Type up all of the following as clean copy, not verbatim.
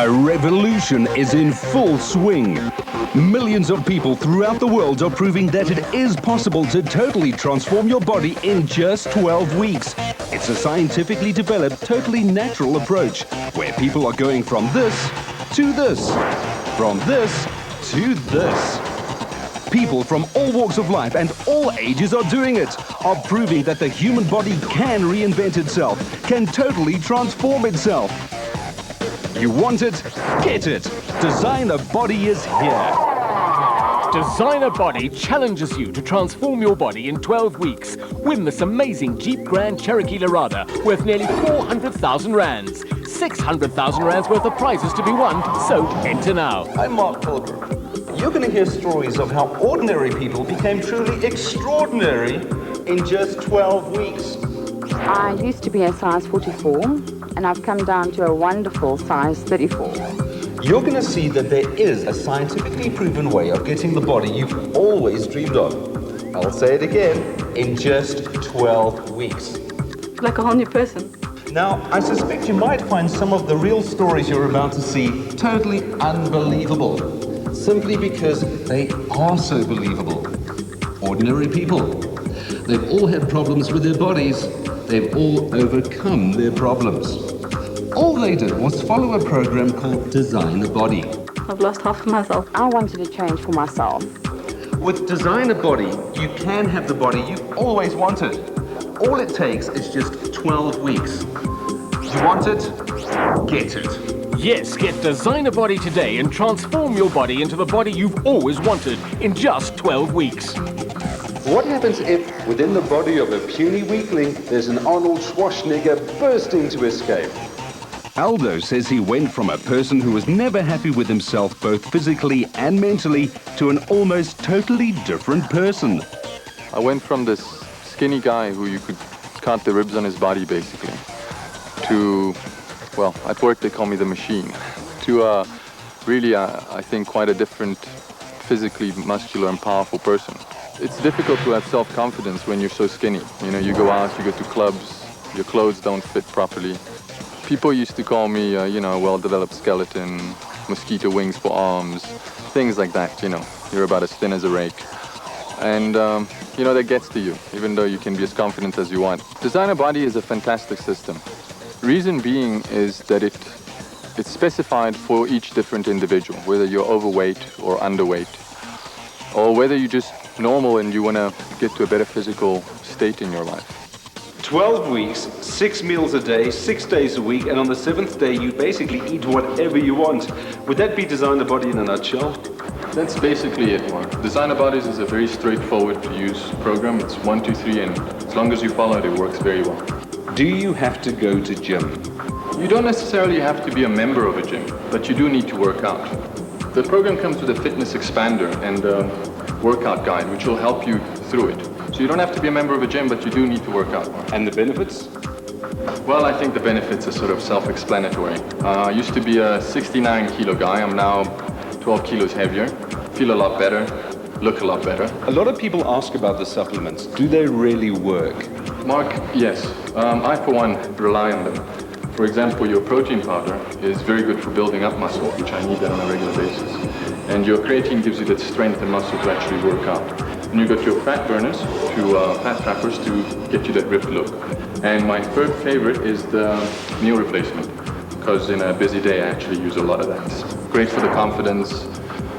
A revolution is in full swing. Millions of people throughout the world are proving that it is possible to totally transform your body in just 12 weeks. It's a scientifically developed, totally natural approach where people are going from this to this, from this to this. People from all walks of life and all ages are doing it, are proving that the human body can reinvent itself, can totally transform itself. You want it? Get it! Designer Body is here. Designer Body challenges you to transform your body in 12 weeks. Win this amazing Jeep Grand Cherokee Lorada worth nearly 400,000 rands. 600,000 rands worth of prizes to be won, so enter now. I'm Mark Pilgrim. You're going to hear stories of how ordinary people became truly extraordinary in just 12 weeks. I used to be a size 44, and I've come down to a wonderful size 34. You're going to see that there is a scientifically proven way of getting the body you've always dreamed of. I'll say it again, in just 12 weeks. Like a whole new person. Now, I suspect you might find some of the real stories you're about to see totally unbelievable, simply because they are so believable. Ordinary people. They've all had problems with their bodies. They've all overcome their problems. All they did was follow a program called Designer Body. I've lost half of myself. I wanted to change for myself. With Designer Body, you can have the body you've always wanted. All it takes is just 12 weeks. You want it? Get it. Yes, get Designer Body today and transform your body into the body you've always wanted in just 12 weeks. What happens if, within the body of a puny weakling, there's an Arnold Schwarzenegger bursting to escape? Aldo says he went from a person who was never happy with himself both physically and mentally to an almost totally different person. I went from this skinny guy who you could count the ribs on his body basically, to, well, at work they call me the machine, to really, I think, quite a different physically muscular and powerful person. It's difficult to have self-confidence when you're so skinny. You know, you go out, you go to clubs, your clothes don't fit properly. People used to call me, a well-developed skeleton, mosquito wings for arms, things like that, you know. You're about as thin as a rake. And, that gets to you, even though you can be as confident as you want. Designer Body is a fantastic system. Reason being is that it's specified for each different individual, whether you're overweight or underweight, or whether you're just normal and you want to get to a better physical state in your life. 12 weeks, 6 meals a day, 6 days a week, and on the 7th day you basically eat whatever you want. Would that be Designer Body in a nutshell? That's basically it, Mark. Designer Bodies is a very straightforward to use program. It's 1, 2, 3, and as long as you follow it, it works very well. Do you have to go to gym? You don't necessarily have to be a member of a gym, but you do need to work out. The program comes with a fitness expander and a workout guide, which will help you through it. So you don't have to be a member of a gym, but you do need to work out. And the benefits? Well, I think the benefits are sort of self-explanatory. I used to be a 69 kilo guy. I'm now 12 kilos heavier. Feel a lot better, look a lot better. A lot of people ask about the supplements. Do they really work? Mark, yes. I, for one, rely on them. For example, your protein powder is very good for building up muscle, which I need that on a regular basis. And your creatine gives you that strength and muscle to actually work out. And you got your fat burners, fat trappers to get you that ripped look. And my third favorite is the meal replacement, because in a busy day I actually use a lot of that. It's great for the confidence,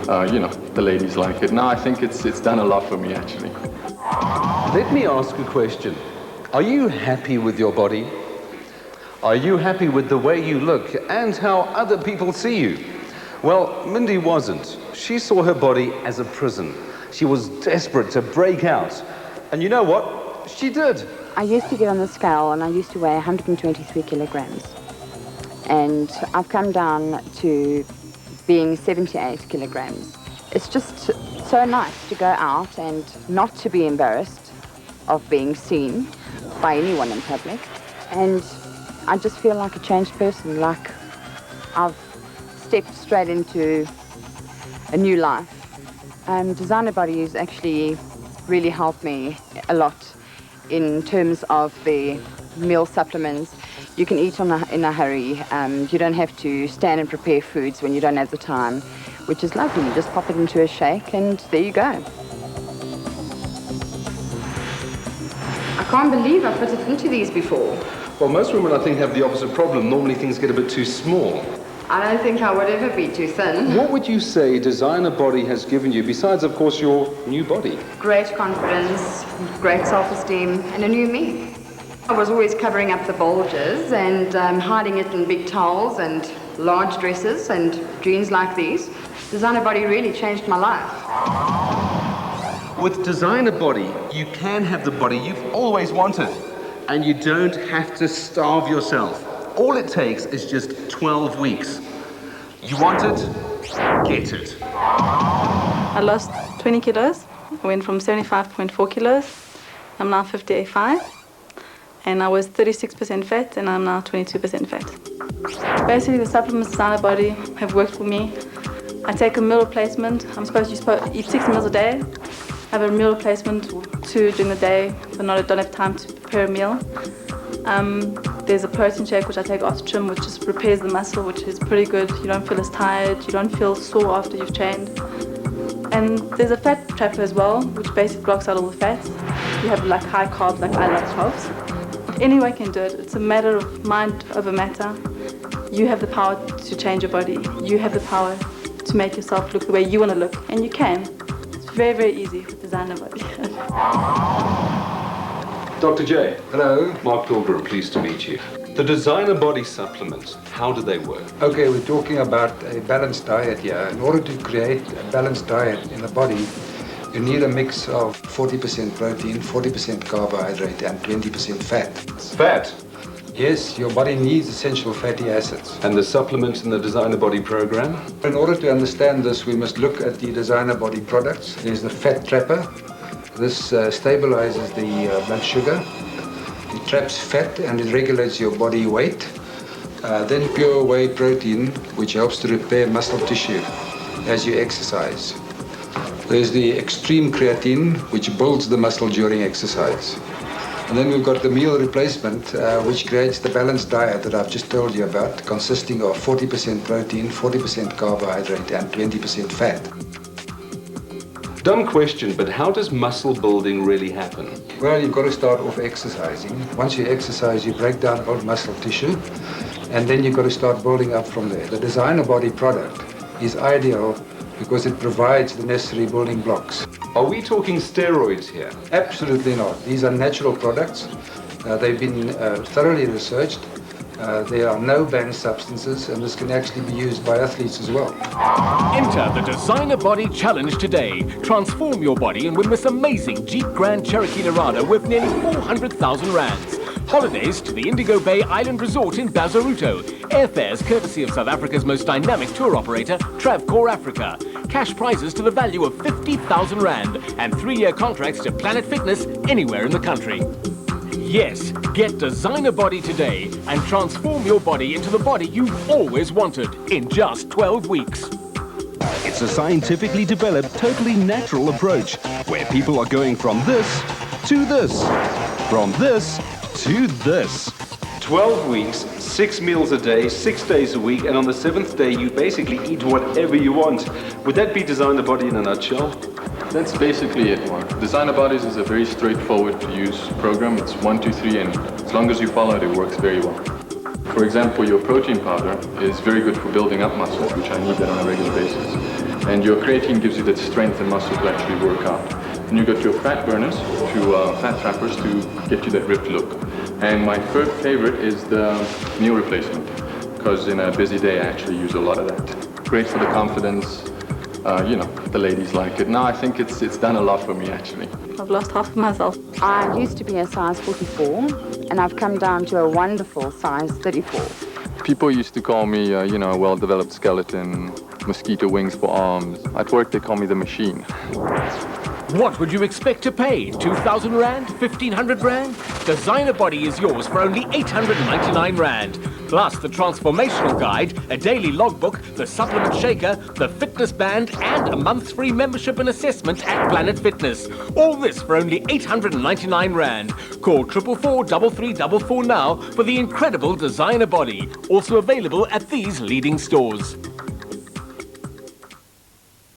the ladies like it. Now I think it's done a lot for me actually. Let me ask a question. Are you happy with your body? Are you happy with the way you look and how other people see you? Well, Mindy wasn't. She saw her body as a prison. She was desperate to break out. And you know what? She did. I used to get on the scale and I used to weigh 123 kilograms. And I've come down to being 78 kilograms. It's just so nice to go out and not to be embarrassed of being seen by anyone in public. And I just feel like a changed person, like I've stepped straight into a new life. Designer Body has actually really helped me a lot in terms of the meal supplements, You can eat in a hurry. You don't have to stand and prepare foods when you don't have the time, which is lovely. You just pop it into a shake and there you go. I can't believe I fitted into these before. Well, most women, I think, have the opposite problem. Normally things get a bit too small. I don't think I would ever be too thin. What would you say Designer Body has given you, besides, of course, your new body? Great confidence, great self-esteem, and a new me. I was always covering up the bulges and hiding it in big towels and large dresses and jeans like these. Designer Body really changed my life. With Designer Body, you can have the body you've always wanted, and you don't have to starve yourself. All it takes is just 12 weeks. You want it? Get it. I lost 20 kilos. I went from 75.4 kilos. I'm now 58.5. And I was 36% fat, and I'm now 22% fat. Basically, the supplements Designer Body have worked for me. I take a meal replacement. I'm supposed to eat 6 meals a day. I have a meal replacement 2 during the day, but don't have time to prepare a meal. There's a protein shake which I take after gym, which just repairs the muscle, which is pretty good. You don't feel as tired, you don't feel sore after you've trained. And there's a fat trapper as well, which basically blocks out all the fat. You have like high carbs, like I love carbs. Anyone can do it. It's a matter of mind over matter. You have the power to change your body. You have the power to make yourself look the way you want to look, and you can. It's very, very easy with Designer Body. Dr. J. Hello. Mark Pilgrim, pleased to meet you. The Designer Body supplements, how do they work? Okay, we're talking about a balanced diet here. In order to create a balanced diet in the body, you need a mix of 40% protein, 40% carbohydrate, and 20% fat. Fat. Yes, your body needs essential fatty acids. And the supplements in the Designer Body program? In order to understand this, we must look at the Designer Body products. There's the fat trapper. This stabilizes the blood sugar. It traps fat and it regulates your body weight. Then pure whey protein, which helps to repair muscle tissue as you exercise. There's the extreme creatine, which builds the muscle during exercise. And then we've got the meal replacement, which creates the balanced diet that I've just told you about, consisting of 40% protein, 40% carbohydrate, and 20% fat. Dumb question, but how does muscle building really happen? Well, you've got to start off exercising. Once you exercise, you break down old muscle tissue, and then you've got to start building up from there. The Designer Body product is ideal because it provides the necessary building blocks. Are we talking steroids here? Absolutely not. These are natural products. They've been thoroughly researched. There are no banned substances, and this can actually be used by athletes as well. Enter the Designer Body Challenge today. Transform your body and win this amazing Jeep Grand Cherokee Lorado worth nearly 400,000 rands. Holidays to the Indigo Bay Island Resort in Bazaruto. Airfares courtesy of South Africa's most dynamic tour operator, Travcore Africa. Cash prizes to the value of 50,000 rand and 3-year contracts to Planet Fitness anywhere in the country. Yes, get Designer Body today and transform your body into the body you've always wanted in just 12 weeks. It's a scientifically developed, totally natural approach where people are going from this to this, from this to this. 12 weeks, 6 meals a day, 6 days a week, and on the 7th day you basically eat whatever you want. Would that be Designer Body in a nutshell? That's basically it, Mark. Designer Bodies is a very straightforward to use program. It's 1, 2, 3, and as long as you follow it, it works very well. For example, your protein powder is very good for building up muscles, which I need that on a regular basis. And your creatine gives you that strength and muscle to actually work out. And you got your fat burners, fat trappers to get you that ripped look. And my third favorite is the meal replacement, because in a busy day I actually use a lot of that. Great for the confidence. The ladies like it. Now I think it's done a lot for me actually. I've lost half of myself. I used to be a size 44, and I've come down to a wonderful size 34. People used to call me, a well-developed skeleton, mosquito wings for arms. At work they call me the machine. What would you expect to pay? 2,000 rand? 1,500 rand? Designer Body is yours for only 899 rand. Plus the transformational guide, a daily logbook, the supplement shaker, the fitness band, and a month's free membership and assessment at Planet Fitness. All this for only 899 Rand. Call 444 3344 now for the incredible designer body. Also available at these leading stores.